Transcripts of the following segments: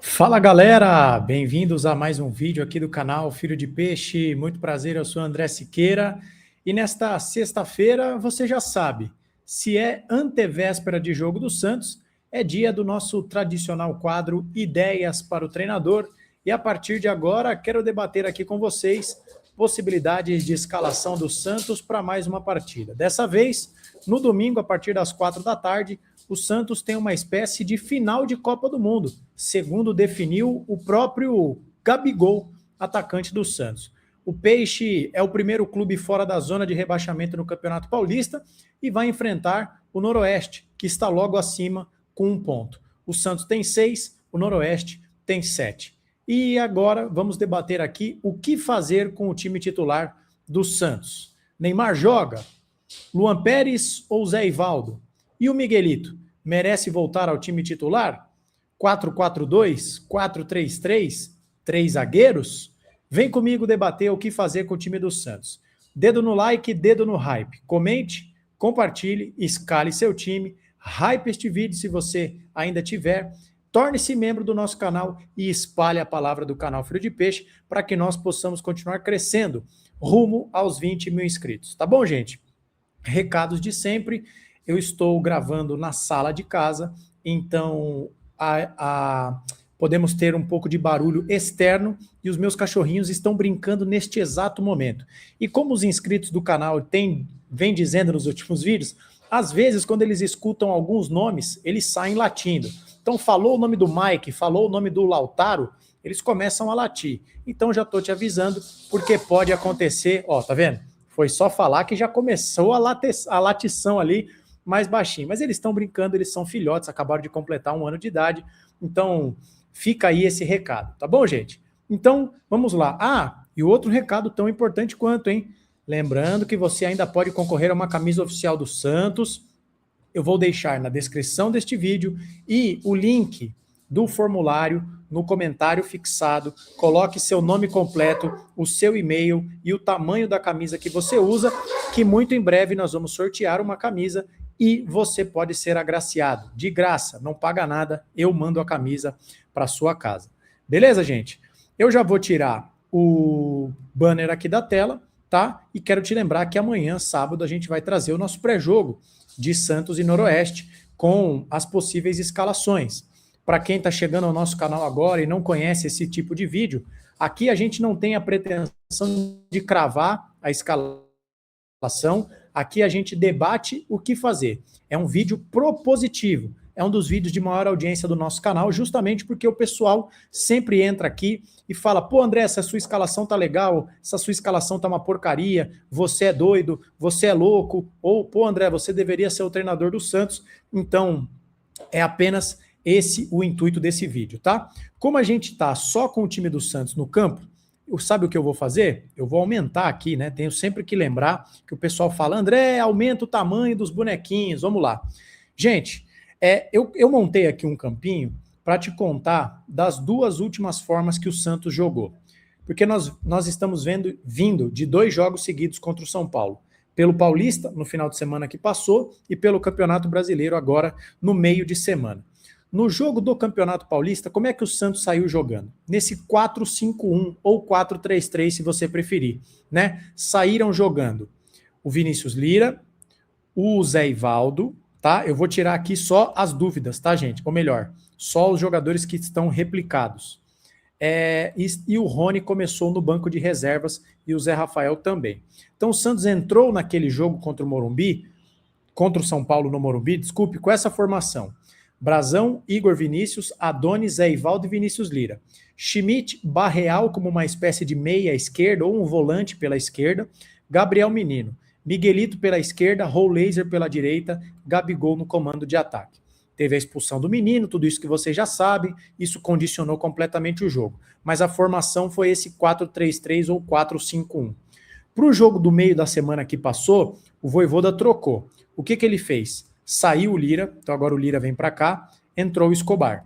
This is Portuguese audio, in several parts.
Fala galera, bem-vindos a mais um vídeo aqui do canal Filho de Peixe. Muito prazer, eu sou André Siqueira e nesta sexta-feira você já sabe, se é antevéspera de jogo do Santos, é dia do nosso tradicional quadro Ideias para o Treinador e a partir de agora quero debater aqui com vocês possibilidades de escalação do Santos para mais uma partida. Dessa vez, no domingo, a partir das 4 da tarde, o Santos tem uma espécie de final de Copa do Mundo, segundo definiu o próprio Gabigol, atacante do Santos. O Peixe é o primeiro clube fora da zona de rebaixamento no Campeonato Paulista e vai enfrentar o Noroeste, que está logo acima com 1 ponto. O Santos tem 6, o Noroeste tem 7. E agora vamos debater aqui o que fazer com o time titular do Santos. Neymar joga? Luan Pérez ou Zé Ivaldo? E o Miguelito, merece voltar ao time titular? 4-4-2, 4-3-3, 3 zagueiros? Vem comigo debater o que fazer com o time do Santos. Dedo no like, dedo no hype. Comente, compartilhe, escale seu time, hype este vídeo se você ainda tiver. Torne-se membro do nosso canal e espalhe a palavra do canal Filho de Peixe para que nós possamos continuar crescendo rumo aos 20 mil inscritos. Tá bom, gente? Recados de sempre. Eu estou gravando na sala de casa, então podemos ter um pouco de barulho externo e os meus cachorrinhos estão brincando neste exato momento. E como os inscritos do canal vêm dizendo nos últimos vídeos, às vezes quando eles escutam alguns nomes, eles saem latindo. Então falou o nome do Mike, falou o nome do Lautaro, eles começam a latir. Então já estou te avisando, porque pode acontecer, ó, tá vendo? Foi só falar que já começou a latição ali, mais baixinho. Mas eles estão brincando, eles são filhotes, acabaram de completar 1 ano de idade. Então, fica aí esse recado, tá bom, gente? Então, vamos lá. Ah, e outro recado tão importante quanto, hein? Lembrando que você ainda pode concorrer a uma camisa oficial do Santos. Eu vou deixar na descrição deste vídeo e o link do formulário no comentário fixado. Coloque seu nome completo, o seu e-mail e o tamanho da camisa que você usa, que muito em breve nós vamos sortear uma camisa e você pode ser agraciado. De graça, não paga nada, eu mando a camisa para sua casa. Beleza, gente? Eu já vou tirar o banner aqui da tela, tá? E quero te lembrar que amanhã, sábado, a gente vai trazer o nosso pré-jogo de Santos e Noroeste com as possíveis escalações. Para quem está chegando ao nosso canal agora e não conhece esse tipo de vídeo, aqui a gente não tem a pretensão de cravar a escalação, aqui a gente debate o que fazer. É um vídeo propositivo, é um dos vídeos de maior audiência do nosso canal, justamente porque o pessoal sempre entra aqui e fala, pô André, essa sua escalação tá legal, essa sua escalação tá uma porcaria, você é doido, você é louco, ou pô André, você deveria ser o treinador do Santos. Então, é apenas esse o intuito desse vídeo, tá? Como a gente tá só com o time do Santos no campo, sabe o que eu vou fazer? Eu vou aumentar aqui, né? Tenho sempre que lembrar que o pessoal fala, André, aumenta o tamanho dos bonequinhos, vamos lá. Gente, eu montei aqui um campinho para te contar das 2 últimas formas que o Santos jogou. Porque nós estamos vindo de 2 jogos seguidos contra o São Paulo. Pelo Paulista, no final de semana que passou, e pelo Campeonato Brasileiro agora, no meio de semana. No jogo do Campeonato Paulista, como é que o Santos saiu jogando? Nesse 4-5-1 ou 4-3-3, se você preferir, né? Saíram jogando o Vinícius Lira, o Zé Ivaldo, tá? Eu vou tirar aqui só as dúvidas, tá, gente? Ou melhor, só os jogadores que estão replicados. E o Rony começou no banco de reservas e o Zé Rafael também. Então o Santos entrou naquele jogo contra o Morumbi, contra o São Paulo no Morumbi, desculpe, com essa formação. Brazão, Igor Vinícius, Adonis, Zé Ivaldo e Vinícius Lira. Schmidt, Barreal como uma espécie de meia esquerda ou um volante pela esquerda. Gabriel Menino. Miguelito pela esquerda, Rollaser pela direita, Gabigol no comando de ataque. Teve a expulsão do Menino, tudo isso que vocês já sabem, isso condicionou completamente o jogo. Mas a formação foi esse 4-3-3 ou 4-5-1. Para o jogo do meio da semana que passou, o Vojvoda trocou. O que ele fez? Saiu o Lira, então agora o Lira vem para cá, entrou o Escobar.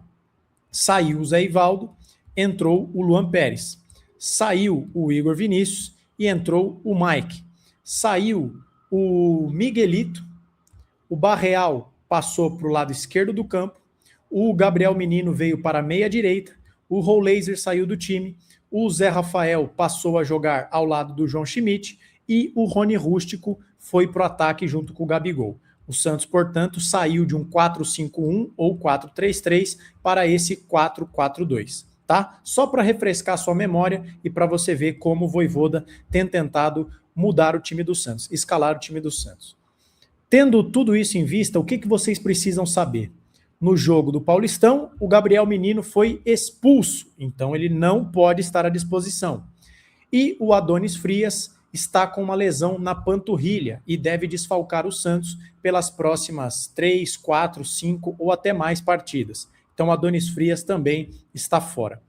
Saiu o Zé Ivaldo, entrou o Luan Pérez. Saiu o Igor Vinícius e entrou o Mike. Saiu o Miguelito, o Barreal passou para o lado esquerdo do campo, o Gabriel Menino veio para a meia direita, o Rollaser saiu do time, o Zé Rafael passou a jogar ao lado do João Schmidt e o Rony Rústico foi para o ataque junto com o Gabigol. O Santos, portanto, saiu de um 4-5-1 ou 4-3-3 para esse 4-4-2. Tá? Só para refrescar sua memória e para você ver como o Vojvoda tem tentado mudar o time do Santos, escalar o time do Santos. Tendo tudo isso em vista, o que vocês precisam saber? No jogo do Paulistão, o Gabriel Menino foi expulso, então ele não pode estar à disposição. E o Adonis Frias está com uma lesão na panturrilha e deve desfalcar o Santos pelas próximas 3, 4, 5 ou até mais partidas. Então o Adonis Frias também está fora.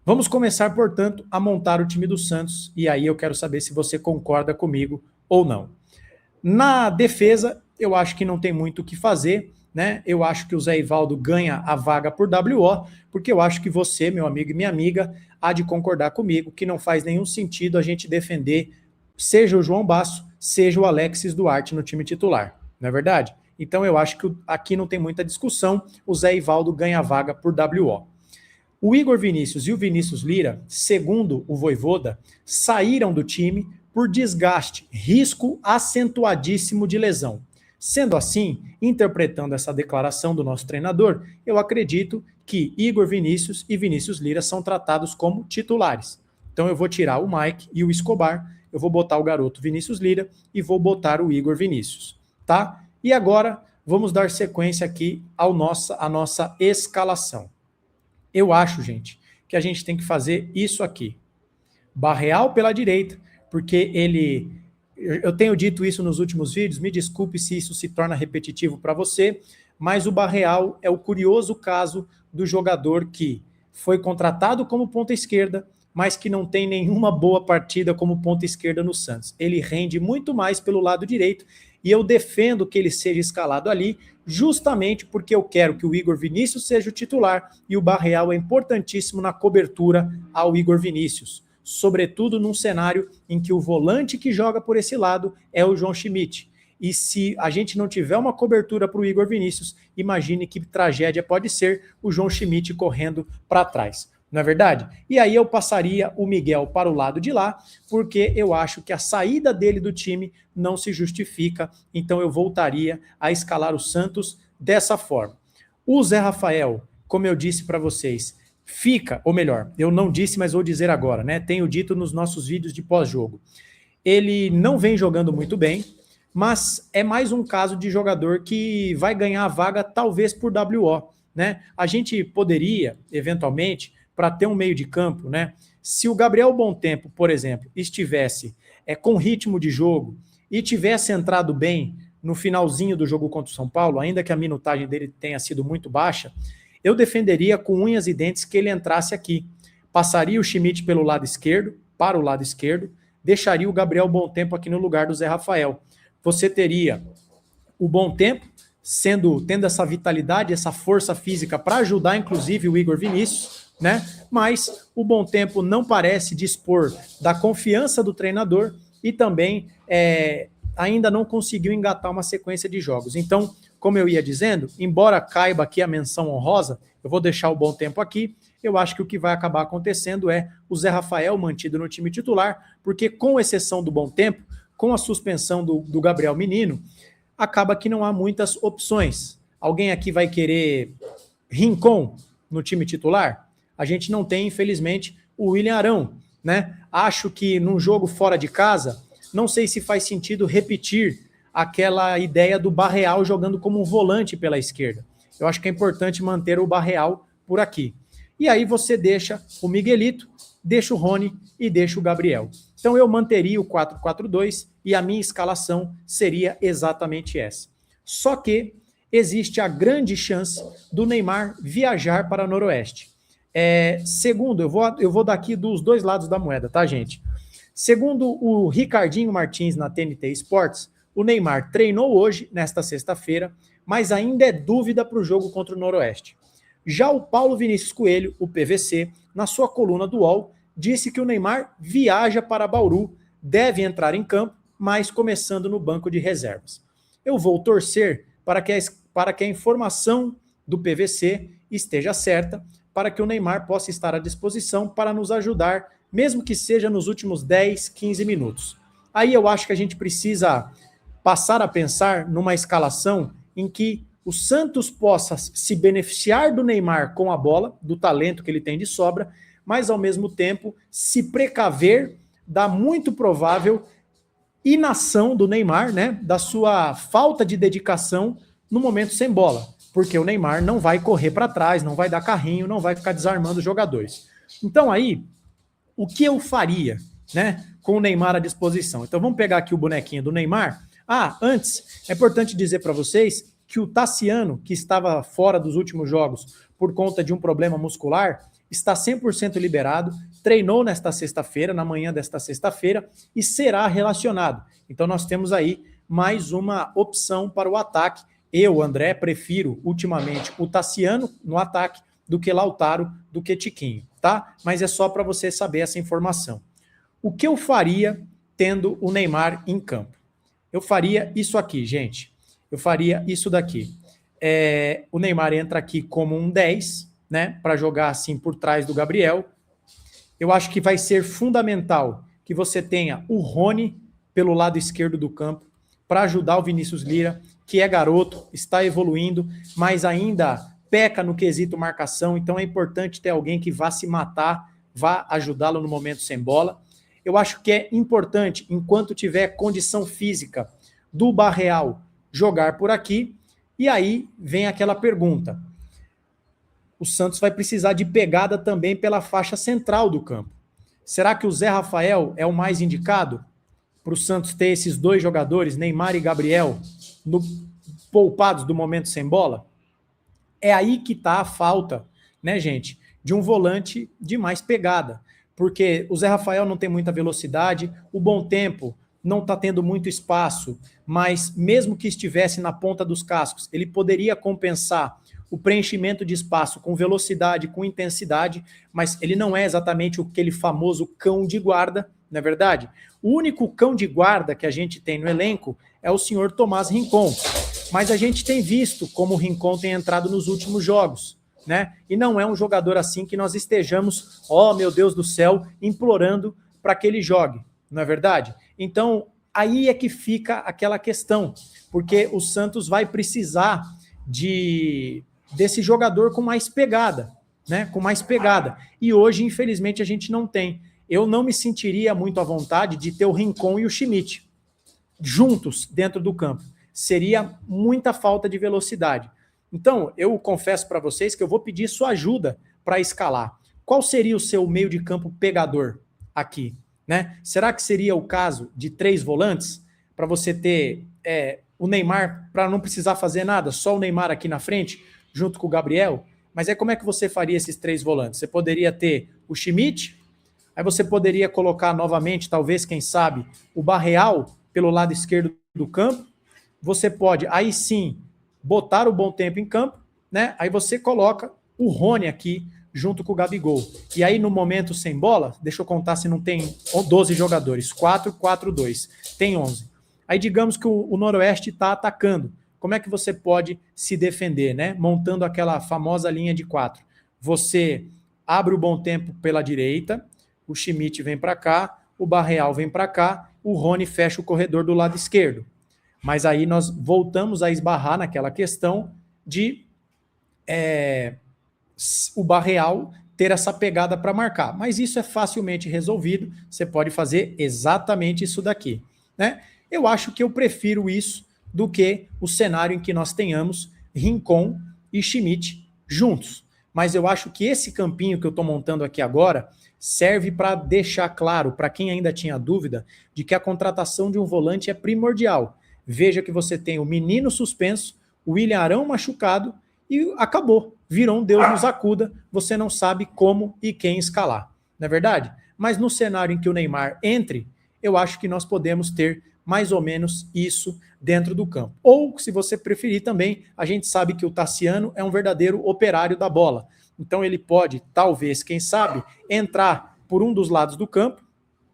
Vamos começar, portanto, a montar o time do Santos e aí eu quero saber se você concorda comigo ou não. Na defesa, eu acho que não tem muito o que fazer, né? Eu acho que o Zé Ivaldo ganha a vaga por WO, porque eu acho que você, meu amigo e minha amiga, há de concordar comigo que não faz nenhum sentido a gente defender seja o João Basso, seja o Alexis Duarte no time titular, não é verdade? Então eu acho que aqui não tem muita discussão, o Zé Ivaldo ganha a vaga por WO. O Igor Vinícius e o Vinícius Lira, segundo o Vojvoda, saíram do time por desgaste, risco acentuadíssimo de lesão. Sendo assim, interpretando essa declaração do nosso treinador, eu acredito que Igor Vinícius e Vinícius Lira são tratados como titulares. Então eu vou tirar o Mike e o Escobar, eu vou botar o garoto Vinícius Lira e vou botar o Igor Vinícius, tá? E agora vamos dar sequência aqui à nossa escalação. Eu acho, gente, que a gente tem que fazer isso aqui. Barreal pela direita, porque ele... Eu tenho dito isso nos últimos vídeos, me desculpe se isso se torna repetitivo para você, mas o Barreal é o curioso caso do jogador que foi contratado como ponta esquerda, mas que não tem nenhuma boa partida como ponta esquerda no Santos. Ele rende muito mais pelo lado direito e eu defendo que ele seja escalado ali justamente porque eu quero que o Igor Vinícius seja o titular e o Barreal é importantíssimo na cobertura ao Igor Vinícius, sobretudo num cenário em que o volante que joga por esse lado é o João Schmidt. E se a gente não tiver uma cobertura para o Igor Vinícius, imagine que tragédia pode ser o João Schmidt correndo para trás. Não é verdade? E aí eu passaria o Miguel para o lado de lá, porque eu acho que a saída dele do time não se justifica, então eu voltaria a escalar o Santos dessa forma. O Zé Rafael, como eu disse para vocês, fica, ou melhor, eu não disse, mas vou dizer agora, né? Tenho dito nos nossos vídeos de pós-jogo. Ele não vem jogando muito bem, mas é mais um caso de jogador que vai ganhar a vaga talvez por WO, né? A gente poderia, eventualmente, para ter um meio de campo, né? Se o Gabriel Bontempo, por exemplo, estivesse com ritmo de jogo e tivesse entrado bem no finalzinho do jogo contra o São Paulo, ainda que a minutagem dele tenha sido muito baixa, eu defenderia com unhas e dentes que ele entrasse aqui. Passaria o Schmidt pelo lado esquerdo, para o lado esquerdo, deixaria o Gabriel Bontempo aqui no lugar do Zé Rafael. Você teria o Bontempo tendo essa vitalidade, essa força física para ajudar, inclusive, o Igor Vinícius, né? Mas o Bontempo não parece dispor da confiança do treinador e também ainda não conseguiu engatar uma sequência de jogos. Então, como eu ia dizendo, embora caiba aqui a menção honrosa, eu vou deixar o Bontempo aqui, eu acho que o que vai acabar acontecendo é o Zé Rafael mantido no time titular, porque com exceção do Bontempo, com a suspensão do Gabriel Menino, acaba que não há muitas opções. Alguém aqui vai querer Rincon no time titular? A gente não tem, infelizmente, o William Arão, né? Acho que num jogo fora de casa, não sei se faz sentido repetir aquela ideia do Barreal jogando como um volante pela esquerda. Eu acho que é importante manter o Barreal por aqui. E aí você deixa o Miguelito, deixa o Rony e deixa o Gabriel. Então eu manteria o 4-4-2 e a minha escalação seria exatamente essa. Só que existe a grande chance do Neymar viajar para Noroeste. Segundo, eu vou daqui dos dois lados da moeda, tá, gente? Segundo o Ricardinho Martins na TNT Sports, o Neymar treinou hoje, nesta sexta-feira, mas ainda é dúvida para o jogo contra o Noroeste. Já o Paulo Vinícius Coelho, o PVC, na sua coluna do UOL, disse que o Neymar viaja para Bauru, deve entrar em campo, mas começando no banco de reservas. Eu vou torcer para que a informação do PVC esteja certa, para que o Neymar possa estar à disposição para nos ajudar, mesmo que seja nos últimos 10, 15 minutos. Aí eu acho que a gente precisa passar a pensar numa escalação em que o Santos possa se beneficiar do Neymar com a bola, do talento que ele tem de sobra, mas ao mesmo tempo se precaver da muito provável inação do Neymar, né, da sua falta de dedicação no momento sem bola, porque o Neymar não vai correr para trás, não vai dar carrinho, não vai ficar desarmando os jogadores. Então aí, o que eu faria, né, com o Neymar à disposição? Então vamos pegar aqui o bonequinho do Neymar. Antes, é importante dizer para vocês que o Tassiano, que estava fora dos últimos jogos por conta de um problema muscular, está 100% liberado, treinou nesta sexta-feira, na manhã desta sexta-feira, e será relacionado. Então nós temos aí mais uma opção para o ataque. Eu, André, prefiro ultimamente o Tassiano no ataque do que Lautaro, do que Tiquinho, tá? Mas é só para você saber essa informação. O que eu faria tendo o Neymar em campo? Eu faria isso aqui, gente. Eu faria isso daqui. O Neymar entra aqui como um 10, né, para jogar assim por trás do Gabriel. Eu acho que vai ser fundamental que você tenha o Rony pelo lado esquerdo do campo para ajudar o Vinícius Lira, que é garoto, está evoluindo, mas ainda peca no quesito marcação, então é importante ter alguém que vá se matar, vá ajudá-lo no momento sem bola. Eu acho que é importante, enquanto tiver condição física do Barreal, jogar por aqui, e aí vem aquela pergunta. O Santos vai precisar de pegada também pela faixa central do campo. Será que o Zé Rafael é o mais indicado para o Santos ter esses dois jogadores, Neymar e Gabriel, poupados do momento sem bola? É aí que está a falta, né, gente, de um volante de mais pegada. Porque o Zé Rafael não tem muita velocidade, o Bom Tempo não está tendo muito espaço, mas mesmo que estivesse na ponta dos cascos, ele poderia compensar o preenchimento de espaço com velocidade, com intensidade, mas ele não é exatamente aquele famoso cão de guarda, não é verdade? O único cão de guarda que a gente tem no elenco é o senhor Tomás Rincon, mas a gente tem visto como o Rincon tem entrado nos últimos jogos, né? E não é um jogador assim que nós estejamos, meu Deus do céu, implorando para que ele jogue, não é verdade? Então, aí é que fica aquela questão, porque o Santos vai precisar desse jogador com mais pegada, né? Com mais pegada. E hoje, infelizmente, a gente não tem. Eu não me sentiria muito à vontade de ter o Rincon e o Schmidt juntos dentro do campo. Seria muita falta de velocidade. Então, eu confesso para vocês que eu vou pedir sua ajuda para escalar. Qual seria o seu meio de campo pegador aqui? Né? Será que seria o caso de 3 volantes para você ter o Neymar, para não precisar fazer nada, só o Neymar aqui na frente, junto com o Gabriel? Mas aí como é que você faria esses 3 volantes? Você poderia ter o Schmidt, aí você poderia colocar novamente, talvez, quem sabe, o Barreal pelo lado esquerdo do campo. Você pode, aí sim, botar o Bom Tempo em campo, né? Aí você coloca o Rony aqui junto com o Gabigol. E aí no momento sem bola, deixa eu contar se não tem 12 jogadores, 4, 4, 2, tem 11. Aí digamos que o Noroeste está atacando. Como é que você pode se defender, né? Montando aquela famosa linha de 4. Você abre o Bom Tempo pela direita, o Schmidt vem para cá, o Barreal vem para cá, o Rony fecha o corredor do lado esquerdo. Mas aí nós voltamos a esbarrar naquela questão de o Barreal ter essa pegada para marcar. Mas isso é facilmente resolvido, você pode fazer exatamente isso daqui, né? Eu acho que eu prefiro isso do que o cenário em que nós tenhamos Rincon e Schmidt juntos. Mas eu acho que esse campinho que eu estou montando aqui agora serve para deixar claro, para quem ainda tinha dúvida, de que a contratação de um volante é primordial. Veja que você tem o menino suspenso, o William Arão machucado e acabou. Virou um Deus nos acuda, você não sabe como e quem escalar. Não é verdade? Mas no cenário em que o Neymar entre, eu acho que nós podemos ter mais ou menos isso dentro do campo. Ou, se você preferir também, a gente sabe que o Tassiano é um verdadeiro operário da bola. Então ele pode, talvez, quem sabe, entrar por um dos lados do campo,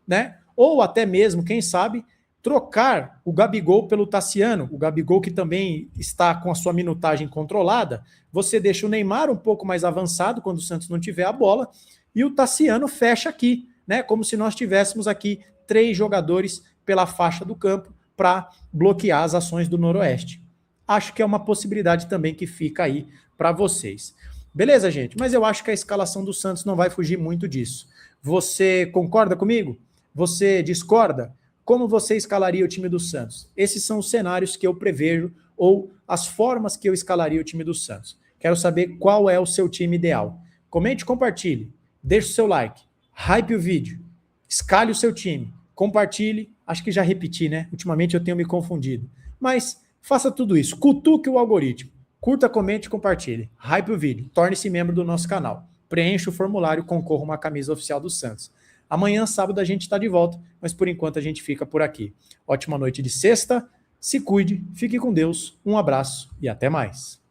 né? Ou até mesmo, quem sabe, trocar o Gabigol pelo Tassiano, o Gabigol que também está com a sua minutagem controlada, você deixa o Neymar um pouco mais avançado quando o Santos não tiver a bola, e o Tassiano fecha aqui, né? Como se nós tivéssemos aqui 3 jogadores pela faixa do campo para bloquear as ações do Noroeste. Acho que é uma possibilidade também que fica aí para vocês. Beleza, gente? Mas eu acho que a escalação do Santos não vai fugir muito disso. Você concorda comigo? Você discorda? Como você escalaria o time do Santos? Esses são os cenários que eu prevejo ou as formas que eu escalaria o time do Santos. Quero saber qual é o seu time ideal. Comente, compartilhe, deixe o seu like, hype o vídeo, escalhe o seu time, compartilhe. Acho que já repeti, né? Ultimamente eu tenho me confundido. Mas faça tudo isso, cutuque o algoritmo. Curta, comente e compartilhe. Hype o vídeo, torne-se membro do nosso canal. Preencha o formulário e concorra a uma camisa oficial do Santos. Amanhã, sábado, a gente está de volta, mas por enquanto a gente fica por aqui. Ótima noite de sexta, se cuide, fique com Deus, um abraço e até mais.